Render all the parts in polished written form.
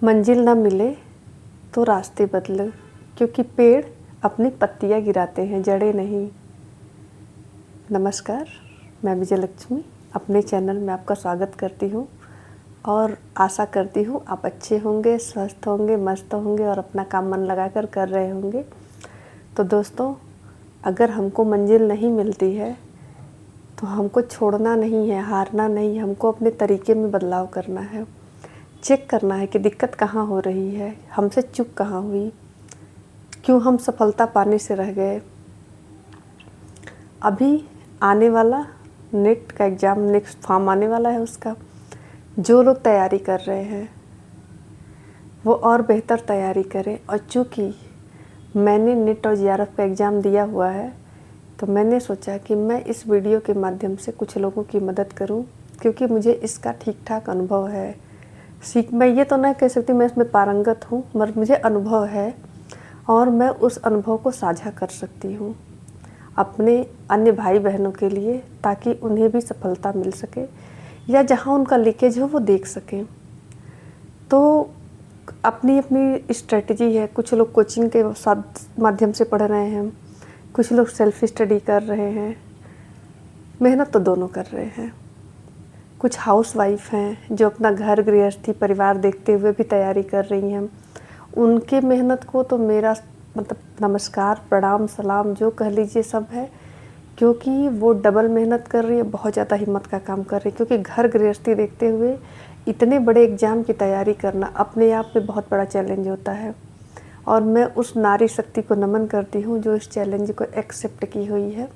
मंजिल न मिले तो रास्ते बदले, क्योंकि पेड़ अपनी पत्तियां गिराते हैं, जड़ें नहीं। नमस्कार, मैं विजयलक्ष्मी अपने चैनल में आपका स्वागत करती हूँ और आशा करती हूँ आप अच्छे होंगे, स्वस्थ होंगे, मस्त होंगे और अपना काम मन लगाकर कर रहे होंगे। तो दोस्तों, अगर हमको मंजिल नहीं मिलती है तो हमको छोड़ना नहीं है, हारना नहीं, हमको अपने तरीके में बदलाव करना है। चेक करना है कि दिक्कत कहाँ हो रही है, हमसे चूक कहाँ हुई, क्यों हम सफलता पाने से रह गए। अभी आने वाला नेट का एग्ज़ाम, नेक्स्ट फॉर्म आने वाला है, उसका जो लोग तैयारी कर रहे हैं वो और बेहतर तैयारी करें। और चूँकि मैंने नेट और जेआरएफ का एग्ज़ाम दिया हुआ है तो मैंने सोचा कि मैं इस वीडियो के माध्यम से कुछ लोगों की मदद करूं, क्योंकि मुझे इसका ठीक ठाक अनुभव है। मैं ये तो नहीं कह सकती मैं इसमें पारंगत हूँ, मगर मुझे अनुभव है और मैं उस अनुभव को साझा कर सकती हूँ अपने अन्य भाई बहनों के लिए, ताकि उन्हें भी सफलता मिल सके या जहाँ उनका लीकेज हो वो देख सकें। तो अपनी अपनी स्ट्रेटजी है। कुछ लोग कोचिंग के साथ माध्यम से पढ़ रहे हैं, कुछ लोग सेल्फ स्टडी कर रहे हैं, मेहनत तो दोनों कर रहे हैं। कुछ हाउसवाइफ हैं जो अपना घर गृहस्थी परिवार देखते हुए भी तैयारी कर रही हैं। उनके मेहनत को तो मेरा नमस्कार, प्रणाम, सलाम जो कह लीजिए सब है, क्योंकि वो डबल मेहनत कर रही है, बहुत ज़्यादा हिम्मत का काम कर रही है। क्योंकि घर गृहस्थी देखते हुए इतने बड़े एग्ज़ाम की तैयारी करना अपने आप में बहुत बड़ा चैलेंज होता है। और मैं उस नारी शक्ति को नमन करती हूँ जो इस चैलेंज को एक्सेप्ट की हुई है।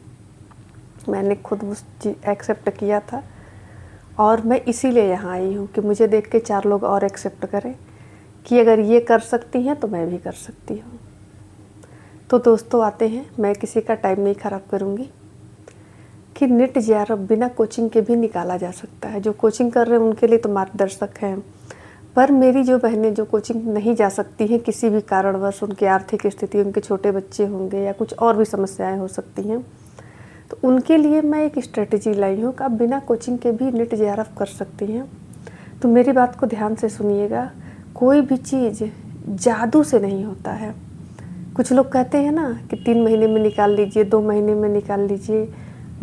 मैंने खुद उस चीज़ एक्सेप्ट किया था और मैं इसीलिए यहाँ आई हूँ कि मुझे देख के 4 लोग और एक्सेप्ट करें कि अगर ये कर सकती हैं तो मैं भी कर सकती हूँ। तो दोस्तों आते हैं, मैं किसी का टाइम नहीं ख़राब करूँगी कि नेट जेआरएफ बिना कोचिंग के भी निकाला जा सकता है। जो कोचिंग कर रहे हैं उनके लिए तो मार्गदर्शक हैं, पर मेरी जो बहनें जो कोचिंग नहीं जा सकती हैं किसी भी कारणवश, उनकी आर्थिक स्थिति, उनके छोटे बच्चे होंगे या कुछ और भी समस्याएं हो सकती हैं, तो उनके लिए मैं एक स्ट्रेटजी लाई हूँ कि आप बिना कोचिंग के भी नेट जेआरएफ कर सकती हैं। तो मेरी बात को ध्यान से सुनिएगा। कोई भी चीज़ जादू से नहीं होता है। कुछ लोग कहते हैं ना कि 3 महीने में निकाल लीजिए, 2 महीने में निकाल लीजिए।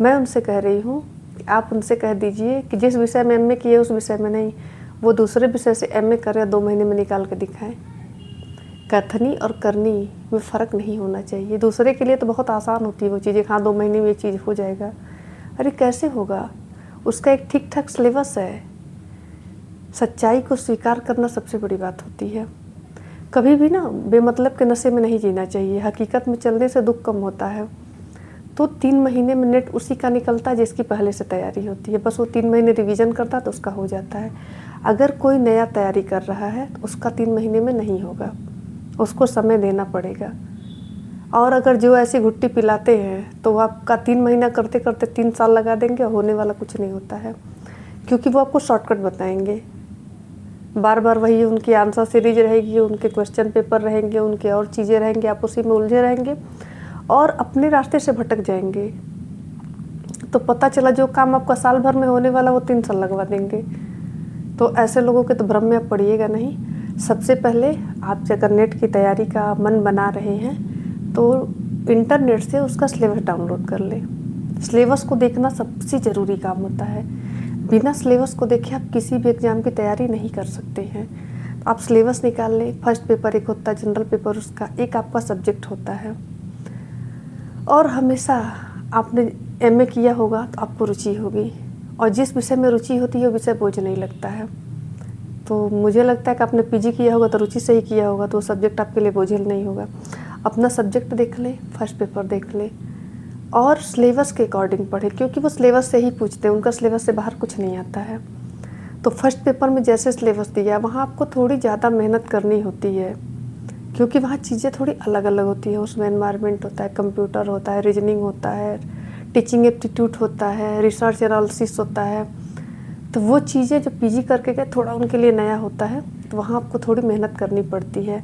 मैं उनसे कह रही हूँ कि आप उनसे कह दीजिए कि जिस विषय में एमए किए उस विषय में नहीं, वो दूसरे विषय से एमए करें, 2 महीने में निकाल के दिखाएं। कथनी और करनी में फ़र्क नहीं होना चाहिए। दूसरे के लिए तो बहुत आसान होती है वो चीज़ें, हाँ 2 महीने में ये चीज़ हो जाएगा। अरे कैसे होगा? उसका एक ठीक ठाक सिलेबस है। सच्चाई को स्वीकार करना सबसे बड़ी बात होती है। कभी भी ना बेमतलब के नशे में नहीं जीना चाहिए। हकीकत में चलने से दुख कम होता है। तो 3 महीने में नेट उसी का निकलता है जिसकी पहले से तैयारी होती है। बस वो 3 महीने रिवीजन करता है तो उसका हो जाता है। अगर कोई नया तैयारी कर रहा है तो उसका 3 महीने में नहीं होगा, उसको समय देना पड़ेगा। और अगर जो ऐसी घुट्टी पिलाते हैं तो वो आपका 3 महीना करते करते 3 साल लगा देंगे, होने वाला कुछ नहीं होता है। क्योंकि वो आपको शॉर्टकट बताएंगे। बार बार वही उनकी आंसर सीरीज रहेगी, उनके क्वेश्चन पेपर रहेंगे, उनके और चीज़ें रहेंगी, आप उसी में उलझे रहेंगे और अपने रास्ते से भटक जाएंगे। तो पता चला जो काम आपका साल भर में होने वाला वो 3 साल लगवा देंगे। तो ऐसे लोगों के तो भ्रम में आप पड़िएगा नहीं। सबसे पहले आप अगर नेट की तैयारी का मन बना रहे हैं तो इंटरनेट से उसका सिलेबस डाउनलोड कर लें। सिलेबस को देखना सबसे ज़रूरी काम होता है। बिना सिलेबस को देखे आप किसी भी एग्ज़ाम की तैयारी नहीं कर सकते हैं। तो आप सिलेबस निकाल लें। फर्स्ट पेपर एक होता है, जनरल पेपर उसका, एक आपका सब्जेक्ट होता है। और हमेशा आपने एमए किया होगा तो आपको रुचि होगी, और जिस विषय में रुचि होती है वो विषय बोझ नहीं लगता है। तो मुझे लगता है कि आपने पीजी किया होगा तो रुचि से ही किया होगा, तो वो सब्जेक्ट आपके लिए बोझिल नहीं होगा। अपना सब्जेक्ट देख लें, फर्स्ट पेपर देख लें और सिलेबस के अकॉर्डिंग पढ़ें, क्योंकि वो सिलेबस से ही पूछते हैं, उनका सिलेबस से बाहर कुछ नहीं आता है। तो फर्स्ट पेपर में जैसे सिलेबस दिया वहाँ आपको थोड़ी ज़्यादा मेहनत करनी होती है, क्योंकि वहाँ चीज़ें थोड़ी अलग अलग होती है। उसमें एनवायरनमेंट होता है, कंप्यूटर होता है, रीजनिंग होता है, टीचिंग एप्टीट्यूड होता है, रिसर्च एनालिसिस होता है। तो वो चीज़ें जो पीजी करके गए थोड़ा उनके लिए नया होता है, तो वहाँ आपको थोड़ी मेहनत करनी पड़ती है।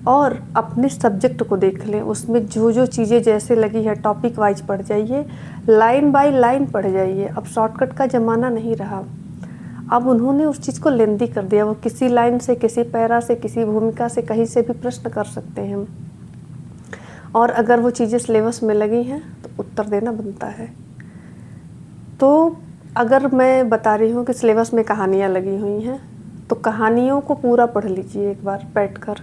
और अपने सब्जेक्ट को देख लें, उसमें जो जो चीज़ें जैसे लगी है टॉपिक वाइज पढ़ जाइए, लाइन बाय लाइन पढ़ जाइए। अब शॉर्टकट का ज़माना नहीं रहा। अब उन्होंने उस चीज़ को लेंदी कर दिया। वो किसी लाइन से, किसी पैरा से, किसी भूमिका से, कहीं से भी प्रश्न कर सकते हैं, और अगर वो चीज़ें सिलेबस में लगी हैं तो उत्तर देना बनता है। तो अगर मैं बता रही हूँ कि सिलेबस में कहानियाँ लगी हुई हैं, तो कहानियों को पूरा पढ़ लीजिए एक बार बैठकर।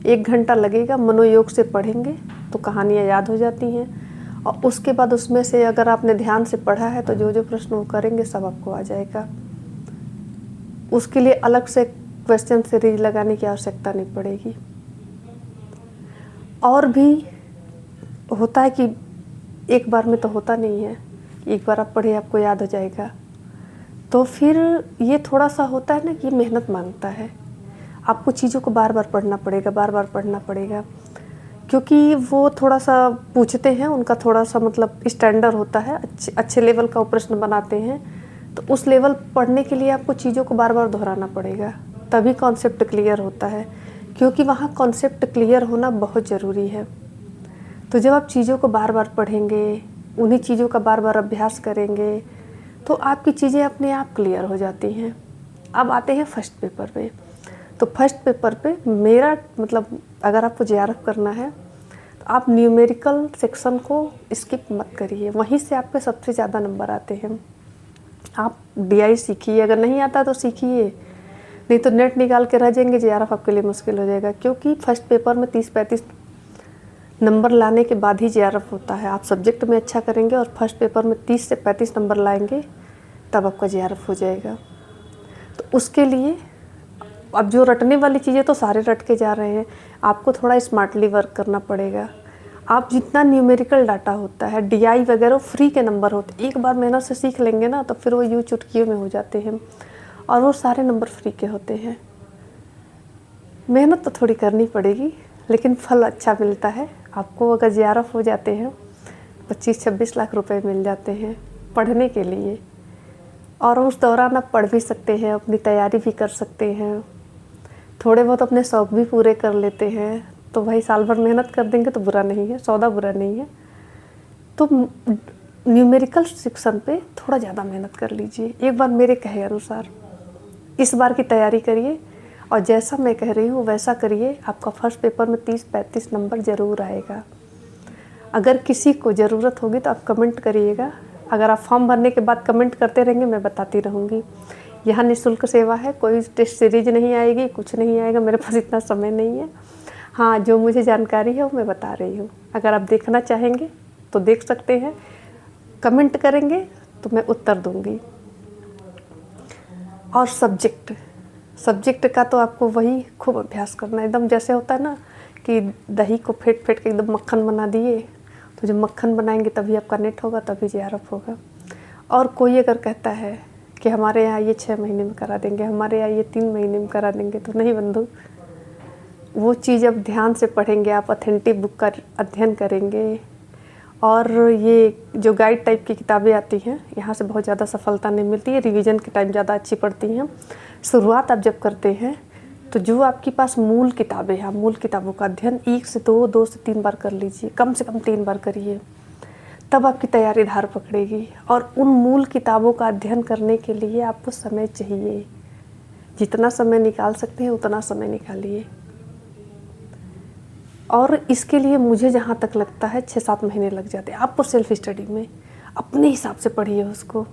1 घंटा लगेगा, मनोयोग से पढ़ेंगे तो कहानियाँ याद हो जाती हैं, और उसके बाद उसमें से अगर आपने ध्यान से पढ़ा है तो जो जो प्रश्न वो करेंगे सब आपको आ जाएगा। उसके लिए अलग से क्वेश्चन सीरीज लगाने की आवश्यकता नहीं पड़ेगी। और भी होता है कि एक बार में तो होता नहीं है, एक बार आप पढ़े आपको याद हो जाएगा। तो फिर ये थोड़ा सा होता है ना कि मेहनत मांगता है, आपको चीज़ों को बार बार पढ़ना पड़ेगा, बार बार पढ़ना पड़ेगा, क्योंकि वो थोड़ा सा पूछते हैं, उनका थोड़ा सा मतलब स्टैंडर्ड होता है, अच्छे लेवल का प्रश्न बनाते हैं। तो उस लेवल पढ़ने के लिए आपको चीज़ों को बार बार दोहराना पड़ेगा, तभी कॉन्सेप्ट क्लियर होता है, क्योंकि वहाँ कॉन्सेप्ट क्लियर होना बहुत ज़रूरी है। तो जब आप चीज़ों को बार बार पढ़ेंगे, उन्हीं चीज़ों का बार बार अभ्यास करेंगे, तो आपकी चीज़ें अपने आप क्लियर हो जाती हैं। अब आते हैं फर्स्ट पेपर पे। तो फर्स्ट पेपर पे मेरा मतलब अगर आपको जेआरएफ करना है तो आप न्यूमेरिकल सेक्शन को स्किप मत करिए, वहीं से आपके सबसे ज़्यादा नंबर आते हैं। आप डीआई सीखिए, अगर नहीं आता तो सीखिए, नहीं तो नेट निकाल के रह जाएंगे, जेआरएफ आपके लिए मुश्किल हो जाएगा। क्योंकि फर्स्ट पेपर में 30-35 नंबर लाने के बाद ही जेआरएफ होता है। आप सब्जेक्ट में अच्छा करेंगे और फर्स्ट पेपर में 30 से 35 नंबर लाएंगे, तब आपका जेआरएफ हो जाएगा। तो उसके लिए अब जो रटने वाली चीज़ें तो सारे रट के जा रहे हैं, आपको थोड़ा स्मार्टली वर्क करना पड़ेगा। आप जितना न्यूमेरिकल डाटा होता है, डीआई वगैरह फ्री के नंबर होते, एक बार मेहनत से सीख लेंगे ना तो फिर वो यूँ चुटकियों में हो जाते हैं, और वो सारे नंबर फ्री के होते हैं। मेहनत तो थोड़ी करनी पड़ेगी, लेकिन फल अच्छा मिलता है आपको। अगर जेआरएफ हो जाते हैं 25-26 लाख रुपए मिल जाते हैं पढ़ने के लिए, और उस दौरान आप पढ़ भी सकते हैं, अपनी तैयारी भी कर सकते हैं, थोड़े बहुत अपने शौक़ भी पूरे कर लेते हैं। तो भाई साल भर मेहनत कर देंगे तो बुरा नहीं है, सौदा बुरा नहीं है। तो न्यूमेरिकल सेक्शन पे थोड़ा ज़्यादा मेहनत कर लीजिए। एक बार मेरे कहे अनुसार इस बार की तैयारी करिए, और जैसा मैं कह रही हूँ वैसा करिए, आपका फर्स्ट पेपर में 30-35 नंबर ज़रूर आएगा। अगर किसी को ज़रूरत होगी तो आप कमेंट करिएगा। अगर आप फॉर्म भरने के बाद कमेंट करते रहेंगे, मैं बताती रहूँगी। यहाँ निःशुल्क सेवा है, कोई टेस्ट सीरीज नहीं आएगी, कुछ नहीं आएगा, मेरे पास इतना समय नहीं है। हाँ, जो मुझे जानकारी है वो मैं बता रही हूँ। अगर आप देखना चाहेंगे तो देख सकते हैं, कमेंट करेंगे तो मैं उत्तर दूँगी। और सब्जेक्ट का तो आपको वही खूब अभ्यास करना है, एकदम जैसे होता है ना कि दही को फेंट के एकदम मक्खन बना दिए, तो जब मक्खन बनाएंगे तभी आपका नेट होगा, तभी जेआरएफ होगा। और कोई अगर कहता है कि हमारे यहाँ ये 6 महीने में करा देंगे, हमारे यहाँ ये 3 महीने में करा देंगे, तो नहीं बंधु, वो चीज़ अब ध्यान से पढ़ेंगे, आप ऑथेंटिक बुक का अध्ययन करेंगे, और ये जो गाइड टाइप की किताबें आती हैं, यहाँ से बहुत ज़्यादा सफलता नहीं मिलती है, रिवीजन के टाइम ज़्यादा अच्छी पड़ती हैं। शुरुआत आप जब करते हैं तो जो आपके पास मूल किताबें हैं, मूल किताबों का अध्ययन 1 से 2 से 3 बार कर लीजिए, कम से कम 3 बार करिए, तब आपकी तैयारी धार पकड़ेगी। और उन मूल किताबों का अध्ययन करने के लिए आपको समय चाहिए, जितना समय निकाल सकते हैं उतना समय निकालिए। और इसके लिए मुझे जहाँ तक लगता है 6-7 महीने लग जाते हैं आपको सेल्फ स्टडी में, अपने हिसाब से पढ़िए उसको।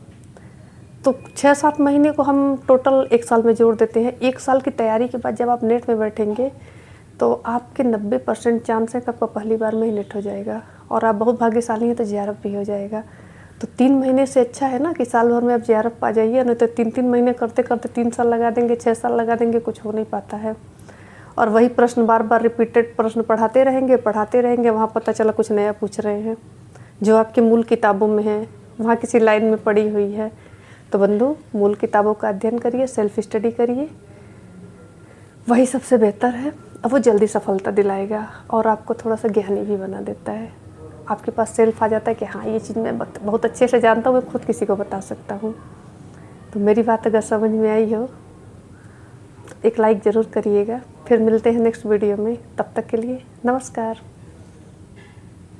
तो 6-7 महीने को हम टोटल 1 साल में जोड़ देते हैं। 1 साल की तैयारी के बाद जब आप नेट में बैठेंगे तो आपके 90% चांस है कि आपका पहली बार में ही नेट हो जाएगा, और आप बहुत भाग्यशाली हैं तो जेआरएफ भी हो जाएगा। तो 3 महीने से अच्छा है ना कि साल भर में आप जेआरएफ पा जाइए, नहीं तो 3-3 महीने करते करते 3 साल लगा देंगे, 6 साल लगा देंगे, कुछ हो नहीं पाता है। और वही प्रश्न बार बार रिपीटेड प्रश्न पढ़ाते रहेंगे, वहाँ पता चला कुछ नया पूछ रहे हैं जो आपके मूल किताबों में है, वहाँ किसी लाइन में पड़ी हुई है। तो बंधु, मूल किताबों का अध्ययन करिए, सेल्फ स्टडी करिए, वही सबसे बेहतर है। अब वो जल्दी सफलता दिलाएगा और आपको थोड़ा सा ज्ञानी भी बना देता है। आपके पास सेल्फ आ जाता है कि हाँ, ये चीज़ मैं बहुत अच्छे से जानता हूँ, मैं खुद किसी को बता सकता हूँ। तो मेरी बात अगर समझ में आई हो तो एक लाइक ज़रूर करिएगा। फिर मिलते हैं नेक्स्ट वीडियो में, तब तक के लिए नमस्कार।